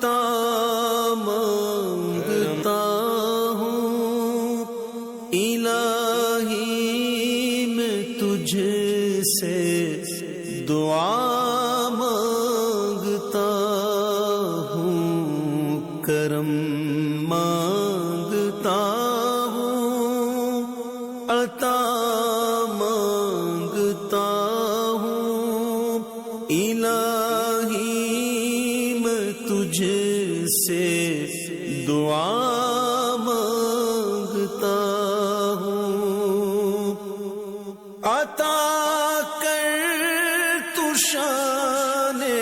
अता मांगता हूँ इलाही मैं तुझसे दुआ मांगता हूँ करम मांगता हूँ अता मांगता हूँ इलाही मैं तुझसे दुआ मांगता हूँ अता कर तू शाने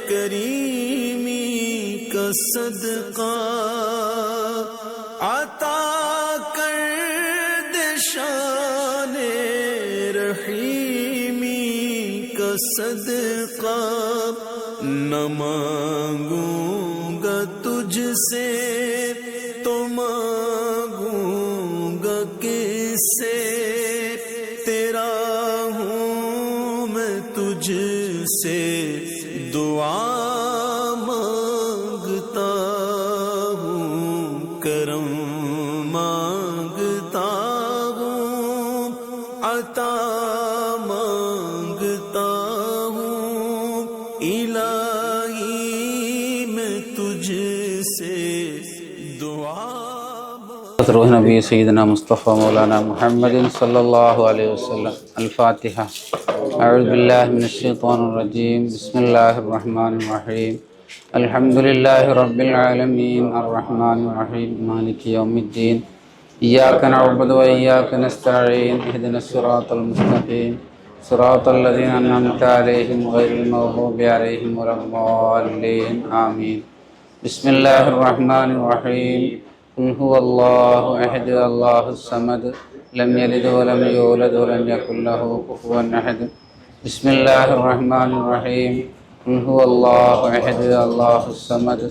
करीमी का सदका अता कर दे शाने रहीमी का सदका न मांगूंगा तुझसे तो मांगूंगा किससे तेरा हूँ मैं तुझसे दुआ मांगता हूँ करम मांगता हूँ अता मांगता हूँ इलाही मैं तुझसे दुआ روح نبي سيدنا مصطفى مولانا محمد صلى الله عليه وسلم. الفاتحة. أعوذ بالله من الشيطان الرجيم. بسم الله الرحمن الرحيم. الحمد لله رب العالمين الرحمن الرحيم مالك يوم الدين. إياك نعبد وإياك نستعين. اهدنا الصراط المستقيم صراط الذين أنعمت عليهم غير المغضوب عليهم ولا الضالين. آمين. بسم الله الرحمن الرحيم. قل هو الله أحد الله الصمد لم يلد ولم يولد ولم يكن له كفوا أحد. بسم الله الرحمن الرحيم. قل هو الله أحد الله الصمد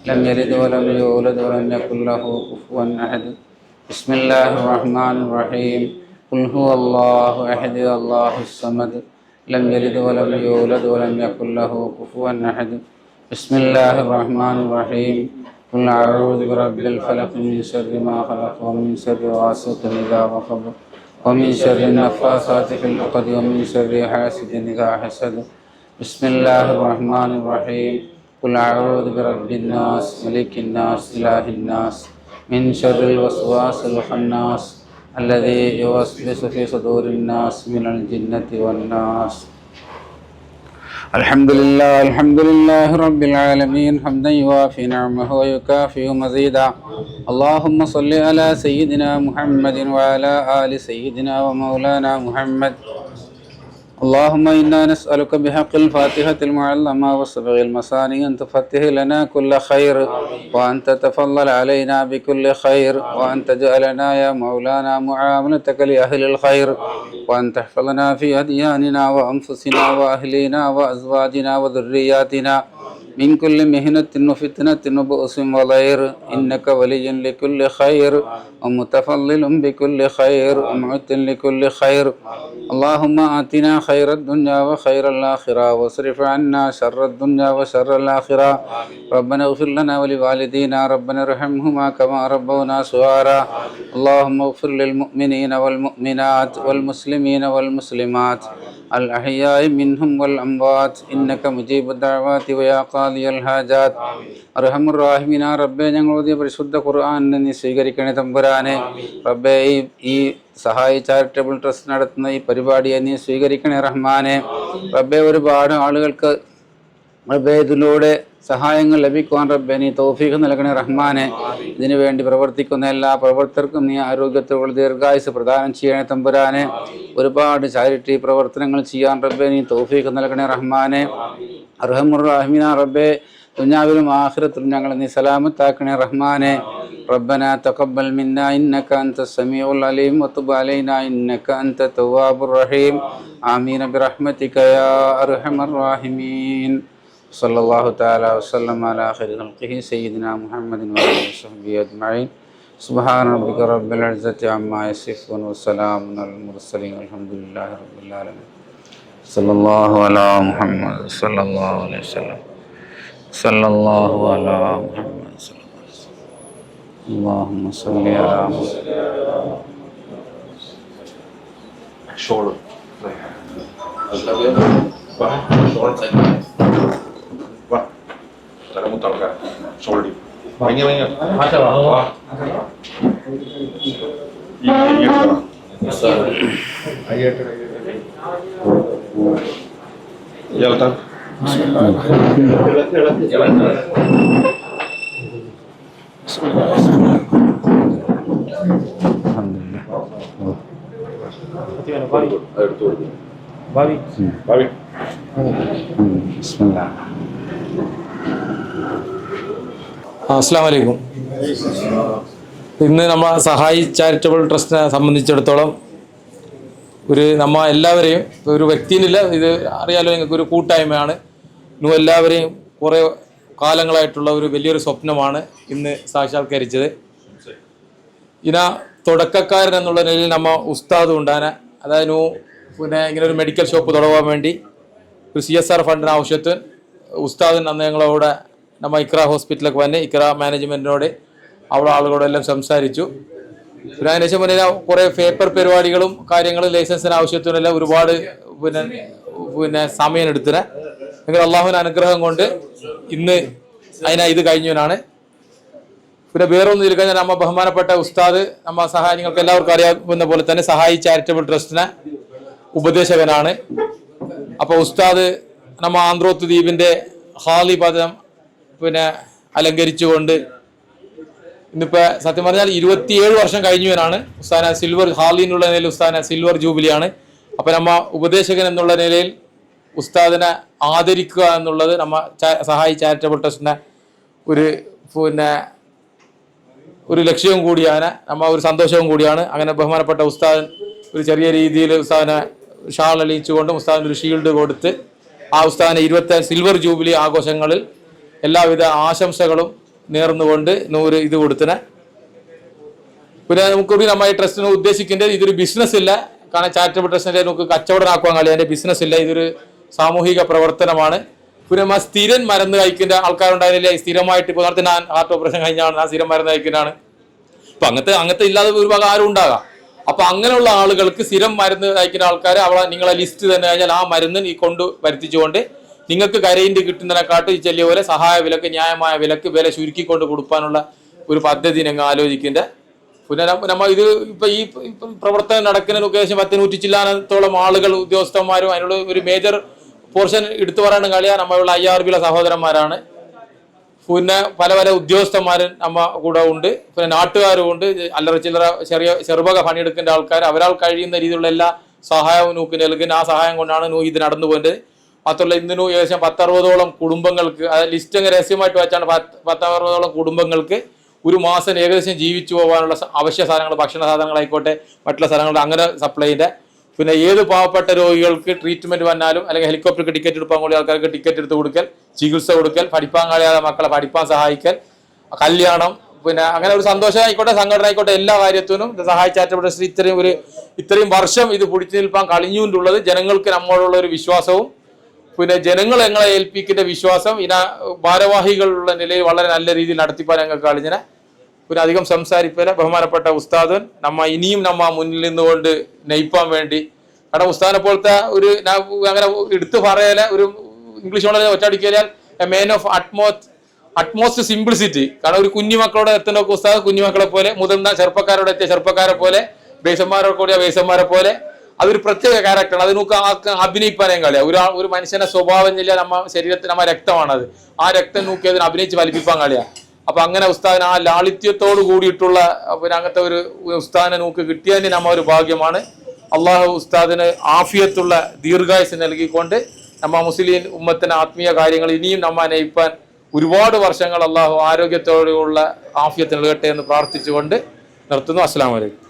لم يلد ولم يولد ولم يكن له كفوا أحد. بسم الله الرحمن الرحيم. قل هو الله أحد الله الصمد لم يلد ولم يولد ولم يكن له كفوا أحد. بسم الله الرحمن الرحيم. قل أعوذ برب الفلق من شر ما خلق ومن شر غاسق إذا وقب ومن شر النفاثات في العقد ومن شر حاسد إذا حسد. بسم الله الرحمن الرحيم. قل أعوذ برب الناس ملك الناس إله الناس من شر الوسواس الخناس الذي يوسوس في صدور الناس من الجنة والناس. الحمد لله رب العالمين حمدا يوافي نعمه ويكافئ مزيدا. اللهم صل على سيدنا محمد وعلى آل سيدنا ومولانا محمد. اللهم إنا نسألك بحق الفاتحة المعلمة والسبغ المثاني أن تفتح لنا كل خير وأن تتفضل علينا بكل خير وأن تجعلنا يا مولانا معاملتك لأهل الخير وأن تحفظنا في أدياننا وأنفسنا وأهلنا وأزواجنا وذرياتنا من كل مهنة وفتنة وبؤس وضير إنك ولي لكل خير ومتفضل بكل خير ومعت لكل خير. اللهم آتنا خير الدنيا وخير الآخرة واصرف عنا شر الدنيا وشر الآخرة. ربنا اغفر لنا ولوالدينا ربنا ارحمهما كما ربونا صغارا. اللهم اغفر للمؤمنين والمؤمنات والمسلمين والمسلمات الأحياء منهم والأموات إنك مجيب الدعوات ويا قاضي الحاجات. അർഹമർ റഹീമീൻ റബ്ബേ, ഞങ്ങളുടെ പരിശുദ്ധ ഖുർആൻ നീ സ്വീകരിക്കണേ തമ്പുരാനെ. റബ്ബേ, ഈ സഹായി ചാരിറ്റബിൾ ട്രസ്റ്റ് നടത്തുന്ന ഈ പരിപാടിയെ നീ സ്വീകരിക്കണേ റഹ്മാനെ. റബ്ബേ, ഒരുപാട് ആളുകൾക്ക് റബ്ബേ ഇതിലൂടെ സഹായങ്ങൾ ലഭിക്കുവാൻ റബ്ബേ നീ തൗഫീഖ് നൽകണേ റഹ്മാനെ. ഇതിനു വേണ്ടി പ്രവർത്തിക്കുന്ന എല്ലാ പ്രവർത്തകർക്കും നീ ആരോഗ്യത്തോടെ ദീർഘായുസ് പ്രദാനം ചെയ്യണേ തമ്പുരാനെ. ഒരുപാട് ചാരിറ്റി പ്രവർത്തനങ്ങൾ ചെയ്യാൻ റബ്ബേ നീ തൗഫീഖ് നൽകണേ റഹ്മാനെ. അർഹമർ റഹീമീൻ റബ്ബേ, ദുനിയാവിലും ആഖിറത്തിലും ഞങ്ങളെ നീ സലാമത്താക്കണേ റഹ്മാനെ. ربنا تقبل منا إنك أنت السميع العليم وتب علينا إنك أنت التواب الرحيم. آمين برحمتك يا أرحم الراحمين. صلى الله تعالى وسلم على خير خلقه سيدنا محمد وآله وصحبه أجمعين. سبحان ربك رب العزة عما يصفون وسلام على المرسلين والحمد لله رب العالمين. صلى الله على محمد صلى الله عليه وسلم. സല്ലല്ലാഹു അലാ മുഹമ്മദ് സല്ലല്ലാഹു അലൈഹി വസല്ലം. അല്ലാഹുമ്മ സ്വല്ലി അലാ Shoulder. Va. Dale mucho acá. Shoulder. Venga, venga. Va. Y ahí está. Ya lo está. ഭാവി ബിസ്മില്ലാ. അസ്സലാമു അലൈക്കും. ഇന്ന് നമ്മൾ സഹായി ചാരിറ്റബിൾ ട്രസ്റ്റിനെ സംബന്ധിച്ചിടത്തോളം നമ്മ എല്ലാവരെയും ഒരു വ്യക്തിയിലില്ല, ഇത് അറിയാലോ നിങ്ങൾക്ക്, ഒരു കൂട്ടായ്മയാണ്. ഇന്നും എല്ലാവരെയും കുറേ കാലങ്ങളായിട്ടുള്ള ഒരു വലിയൊരു സ്വപ്നമാണ് ഇന്ന് സാക്ഷാത്കരിച്ചത്. തുടക്കക്കാരൻ എന്നുള്ള നിലയിൽ നമ്മ ഉസ്താദ് ഉണ്ടാന, അതായത് പിന്നെ ഇങ്ങനെ ഒരു മെഡിക്കൽ ഷോപ്പ് തുടങ്ങാൻ വേണ്ടി ഒരു CSR ഫണ്ടിന് ആവശ്യത്തിന് ഉസ്താദിന് അന്ന് ഞങ്ങളവിടെ നമ്മ ഇക്ര ഹോസ്പിറ്റലിലേക്ക് വന്ന് ഇക്ര മാനേജ്മെൻറ്റിനോട് അവിടെ ആളുകളോടെല്ലാം സംസാരിച്ചു. പിന്നെ അതിനുശേഷം പിന്നെ കുറേ പേപ്പർ പരിപാടികളും കാര്യങ്ങളും ലൈസൻസിന് ആവശ്യത്തിനെല്ലാം ഒരുപാട് പിന്നെ സമയം എടുത്തിന്. നിങ്ങൾ അള്ളാഹുവിൻ്റെ അനുഗ്രഹം കൊണ്ട് ഇന്ന് ഇത് കഴിഞ്ഞവനാണ്. പിന്നെ വേറൊന്നും ഇതിൽ കഴിഞ്ഞാൽ നമ്മ ബഹുമാനപ്പെട്ട ഉസ്താദ് നിങ്ങൾക്ക് എല്ലാവർക്കും അറിയാവുന്ന പോലെ തന്നെ സഹായി ചാരിറ്റബിൾ ട്രസ്റ്റിന് ഉപദേശകനാണ്. അപ്പോൾ ഉസ്താദ് ആന്ത്രോത്ത് ദ്വീപിൻ്റെ ഹാലി പദം അലങ്കരിച്ചുകൊണ്ട് ഇന്നിപ്പോൾ സത്യം പറഞ്ഞാൽ 27 വർഷം കഴിഞ്ഞവനാണ്. ഉസ്താന സിൽവർ ഹാലി എന്നുള്ള നിലയിൽ ഉസ്താന സിൽവർ ജൂബിലിയാണ്. അപ്പം ഉപദേശകൻ എന്നുള്ള നിലയിൽ ഉസ്താദിനെ ആദരിക്കുക എന്നുള്ളത് സഹായി ചാരിറ്റബിൾ ട്രസ്റ്റിൻ്റെ ഒരു ലക്ഷ്യവും കൂടിയാണ്, ഒരു സന്തോഷവും കൂടിയാണ്. അങ്ങനെ ബഹുമാനപ്പെട്ട ഉസ്താദ് ഒരു ചെറിയ രീതിയിൽ ഉസ്താദിനെ ഷാൾ അണിയിച്ചുകൊണ്ടും ഉസ്താദിന് ഒരു ഷീൽഡ് കൊടുത്ത് ആ ഉസ്താദിനെ 25 സിൽവർ ജൂബിലി ആഘോഷങ്ങളിൽ എല്ലാവിധ ആശംസകളും നേർന്നുകൊണ്ട് ഇത് കൊടുത്തിന്. പിന്നെ നമുക്കൊരു ഈ ട്രസ്റ്റിന് ഉദ്ദേശിക്കേണ്ടത് ഇതൊരു ബിസിനസ് ഇല്ല. കാരണം ചാരിറ്റബിൾ ട്രസ്റ്റിൻ്റെ നമുക്ക് കച്ചവടമാക്കുവാൻ കളി, അതിൻ്റെ ബിസിനസ് ഇല്ല. ഇതൊരു സാമൂഹിക പ്രവർത്തനമാണ്. പിന്നെ സ്ഥിരം മരുന്ന് കഴിക്കേണ്ട ആൾക്കാരുണ്ടായിരുന്നില്ല. സ്ഥിരമായിട്ട് ഇപ്പോൾ നേരത്തെ ഞാൻ ഹാർട്ട് ഓപ്പറേഷൻ കഴിഞ്ഞാണ്, ഞാൻ സ്ഥിരം മരുന്ന് കഴിക്കുന്നതാണ്. അപ്പം അങ്ങനത്തെ ഇല്ലാതെ ഒരു ഭാഗം ആരും ഉണ്ടാകാം. അപ്പം അങ്ങനെയുള്ള ആളുകൾക്ക് സ്ഥിരം മരുന്ന് കഴിക്കുന്ന ആൾക്കാർ അവിടെ നിങ്ങളെ ലിസ്റ്റ് തന്നെ കഴിഞ്ഞാൽ ആ മരുന്ന് കൊണ്ട് വരുത്തിച്ചുകൊണ്ട് നിങ്ങൾക്ക് കരയിൻ്റെ കിട്ടുന്നതിനെക്കാട്ട് ഈ ചെല്ലിയ പോലെ സഹായ വിലക്ക്, ന്യായമായ വിലക്ക് വില ചുരുക്കിക്കൊണ്ട് കൊടുക്കാനുള്ള ഒരു പദ്ധതി ഞങ്ങൾ ആലോചിക്കേണ്ട. പിന്നെ ഇത് ഇപ്പം ഈ പ്രവർത്തനം നടക്കുന്നതിന് ഉദ്ദേശം 100 ചില്ലാനത്തോളം ആളുകൾ ഉദ്യോഗസ്ഥന്മാരും അതിനുള്ള ഒരു മേജർ പോർഷൻ എടുത്തു പറയാനും കളിയാണ് നമ്മളുള്ള IRBയിലെ സഹോദരന്മാരാണ്. പിന്നെ പല ഉദ്യോഗസ്ഥന്മാരും നമ്മ കൂടെ ഉണ്ട്. പിന്നെ നാട്ടുകാരും ഉണ്ട്. അല്ലറ ചില്ലറ ചെറുപക പണിയെടുക്കേണ്ട ആൾക്കാർ അവരാൾ കഴിയുന്ന രീതിയിലുള്ള എല്ലാ സഹായവും നോക്കി നൽകുന്ന ആ സഹായം കൊണ്ടാണ് ഇത് നടന്നു പോകേണ്ടത്. മാത്രമല്ല ഇന്നിനും ഏകദേശം 10-60ഓളം കുടുംബങ്ങൾക്ക്, അത് ലിസ്റ്റ് അങ്ങ് രഹസ്യമായിട്ട് വെച്ചാണ് 10-60ഓളം കുടുംബങ്ങൾക്ക് ഒരു മാസം ഏകദേശം ജീവിച്ചു പോകാനുള്ള അവശ്യ സാധനങ്ങൾ, ഭക്ഷണ സാധനങ്ങളായിക്കോട്ടെ മറ്റുള്ള സാധനങ്ങൾ അങ്ങനെ സപ്ലൈൻ്റെ. പിന്നെ ഏത് പാവപ്പെട്ട രോഗികൾക്ക് ട്രീറ്റ്മെൻറ്റ് വന്നാലും അല്ലെങ്കിൽ ഹെലികോപ്റ്റർക്ക് ടിക്കറ്റ് എടുക്കാൻ കൂടി ആൾക്കാർക്ക് ടിക്കറ്റ് എടുത്ത് കൊടുക്കൽ, ചികിത്സ കൊടുക്കൽ, പഠിപ്പാൻ കഴിയാതെ മക്കളെ പഠിപ്പാൻ സഹായിക്കൽ, കല്യാണം, പിന്നെ അങ്ങനെ ഒരു സന്തോഷം ആയിക്കോട്ടെ, സംഘടന ആയിക്കോട്ടെ, എല്ലാ കാര്യത്തിനും സഹായി ചാരിറ്റബിൾ ട്രസ്റ്റ് ഇത്രയും വർഷം ഇത് പിടിച്ചു നിൽപ്പാൻ കഴിഞ്ഞുകൊണ്ടുള്ളത് ജനങ്ങൾക്ക് നമ്മോടുള്ള ഒരു വിശ്വാസവും പിന്നെ ജനങ്ങൾ ഞങ്ങളെ ഏൽപ്പിക്കുന്ന വിശ്വാസം ഭാരവാഹികളുള്ള നിലയിൽ വളരെ നല്ല രീതിയിൽ നടത്തിപ്പാൻ ഞങ്ങൾക്ക് കഴിഞ്ഞിനെ. പിന്നെ അധികം സംസാരിപ്പില്ല. ബഹുമാനപ്പെട്ട ഉസ്താദൻ ഇനിയും മുന്നിൽ നിന്നുകൊണ്ട് നയിപ്പാൻ വേണ്ടി, കാരണം ഉസ്താദിനെ പോലത്തെ ഒരു അങ്ങനെ എടുത്തു പറയല ഒരു ഇംഗ്ലീഷ് കൊണ്ട് ഒറ്റടിക്കലാൽ a man of utmost simplicity. കാരണം ഒരു കുഞ്ഞുമക്കളോട് എത്തുന്ന ഉസ്താദ് കുഞ്ഞുമക്കളെ പോലെ, മുതിർന്ന ചെറുപ്പക്കാരോട് എത്തിയ ചെറുപ്പക്കാരെ പോലെ, ബേസന്മാരോട് കൂടിയ ബേസന്മാരെ പോലെ, അതൊരു പ്രത്യേക ക്യാരക്ടറാണ്. അത് നമുക്ക് അഭിനയിപ്പാനേം കളിയാ. ഒരു മനുഷ്യന്റെ സ്വഭാവം ഇല്ല, ശരീരത്തിൽ രക്തമാണത്. ആ രക്തം നോക്കി അതിന് അഭിനയിച്ച് വലിപ്പിക്കാൻ കളിയാ. അപ്പൊ അങ്ങനെ ഉസ്താദിന് ആ ലാളിത്യത്തോട് കൂടിയിട്ടുള്ള പിന്നെ അങ്ങനത്തെ ഒരു ഉസ്താദിനെ നമുക്ക് കിട്ടിയതിന് ഒരു ഭാഗ്യമാണ്. അള്ളാഹു ഉസ്താദിന് ആഫിയത്തുള്ള ദീർഘായുസ് നൽകിക്കൊണ്ട് മുസ്ലിം ഉമ്മത്തിന് ആത്മീയ കാര്യങ്ങൾ ഇനിയും നയിപ്പാൻ ഒരുപാട് വർഷങ്ങൾ അള്ളാഹു ആരോഗ്യത്തോടെയുള്ള ആഫിയത്ത് നൽകട്ടെ എന്ന് പ്രാർത്ഥിച്ചുകൊണ്ട് നിർത്തുന്നു. അസ്സലാമു അലൈക്കും.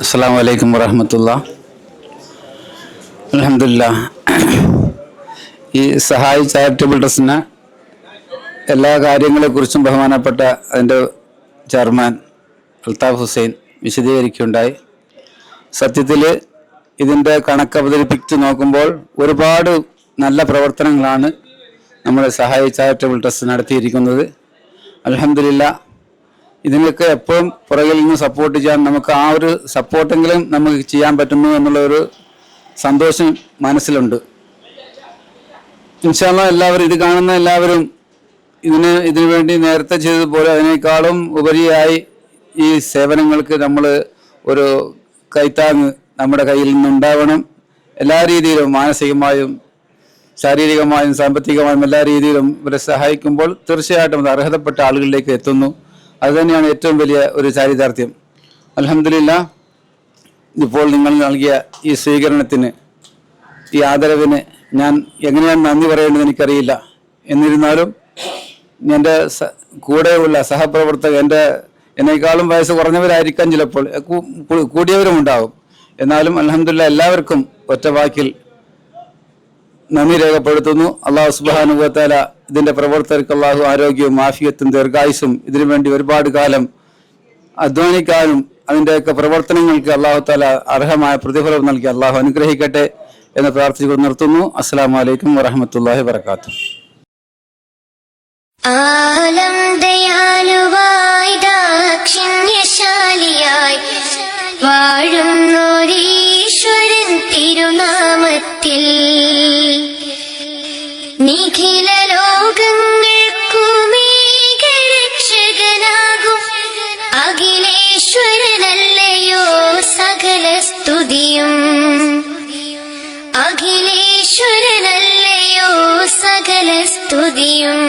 അസ്സലാമു അലൈക്കും വറഹ്മത്തുള്ളാഹി. അൽഹംദുലില്ലാഹ്. ഈ സഹായി ചാരിറ്റബിൾ ട്രസ്റ്റിന് എല്ലാ കാര്യങ്ങളെക്കുറിച്ചും ബഹുമാനപ്പെട്ട അതിൻ്റെ ചെയർമാൻ അൽത്താഫ് ഹുസൈൻ വിശദീകരിക്കുകയുണ്ടായി. സത്യത്തിൽ ഇതിൻ്റെ കണക്ക് അവതരിപ്പിച്ച് നോക്കുമ്പോൾ ഒരുപാട് നല്ല പ്രവർത്തനങ്ങളാണ് നമ്മുടെ സഹായി ചാരിറ്റബിൾ ട്രസ്റ്റ് നടത്തിയിരിക്കുന്നത്. അൽഹംദുലില്ലാഹ്. ഇതിനൊക്കെ എപ്പോഴും പുറകിൽ നിന്ന് സപ്പോർട്ട് ചെയ്യാൻ നമുക്ക് ആ ഒരു സപ്പോർട്ടെങ്കിലും നമുക്ക് ചെയ്യാൻ പറ്റുന്നു എന്നുള്ളൊരു സന്തോഷം മനസ്സിലുണ്ട്. ഇൻഷാ അല്ലാഹ് എല്ലാവരും ഇത് കാണുന്ന എല്ലാവരും ഇതിനു വേണ്ടി നേരത്തെ ചെയ്തതുപോലെ അതിനേക്കാളും ഉപരിയായി ഈ സേവനങ്ങൾക്ക് നമ്മൾ ഒരു കൈത്താങ്ങ് നമ്മുടെ കയ്യിൽ നിന്നുണ്ടാവണം. എല്ലാ രീതിയിലും മാനസികമായും ശാരീരികമായും സാമ്പത്തികമായും എല്ലാ രീതിയിലും ഇവരെ സഹായിക്കുമ്പോൾ തീർച്ചയായിട്ടും അത് അർഹതപ്പെട്ട ആളുകളിലേക്ക് എത്തുന്നു. അതുതന്നെയാണ് ഏറ്റവും വലിയ ഒരു ചാരിതാർത്ഥ്യം. അൽഹംദുലില്ലാഹ്. ഇപ്പോൾ നിങ്ങൾ നൽകിയ ഈ സ്വീകരണത്തിന്, ഈ ആദരവിന് ഞാൻ എങ്ങനെയാണ് നന്ദി പറയേണ്ടത് എനിക്കറിയില്ല. എന്നിരുന്നാലും എൻ്റെ കൂടെയുള്ള സഹപ്രവർത്തകർ എന്നേക്കാളും വയസ്സ് കുറഞ്ഞവരായിരിക്കാം, ചിലപ്പോൾ കൂടിയവരും ഉണ്ടാകും. എന്നാലും അൽഹംദുലില്ലാഹ് എല്ലാവർക്കും ഒറ്റ വാക്കിൽ നന്ദി രേഖപ്പെടുത്തുന്നു. അല്ലാഹു സുബ്ഹാനഹു വ തആല ഇതിൻ്റെ പ്രവർത്തകർക്ക് അല്ലാഹു ആരോഗ്യവും ആഫിയത്തും ദീർഘായുസ്സും ഇതിനു വേണ്ടി ഒരുപാട് കാലം അധ്വാനിക്കാനും അതിൻ്റെയൊക്കെ പ്രവർത്തനങ്ങൾക്ക് അല്ലാഹു തആല അർഹമായ പ്രതിഫലം നൽകി അല്ലാഹു അനുഗ്രഹിക്കട്ടെ എന്ന് പ്രാർത്ഥിച്ചു നിർത്തുന്നു. അസ്സലാമു അലൈക്കും വറഹ്മത്തുള്ളാഹി വബറകാതുഹു. ആലം ദയാലുവായി ദാക്ഷിണ്യശാലിയായി വാഴുന്നോരീശ്വരൻ തിരുനാമത്തിൽ നിഖില ലോകങ്ങൾക്കുമേകരക്ഷകനാകും അഖിലേശ്വരനല്ലയോ സകല സ്തുതിയും. അഖിലേശ്വരനല്ലയോ സകല സ്തുതിയും.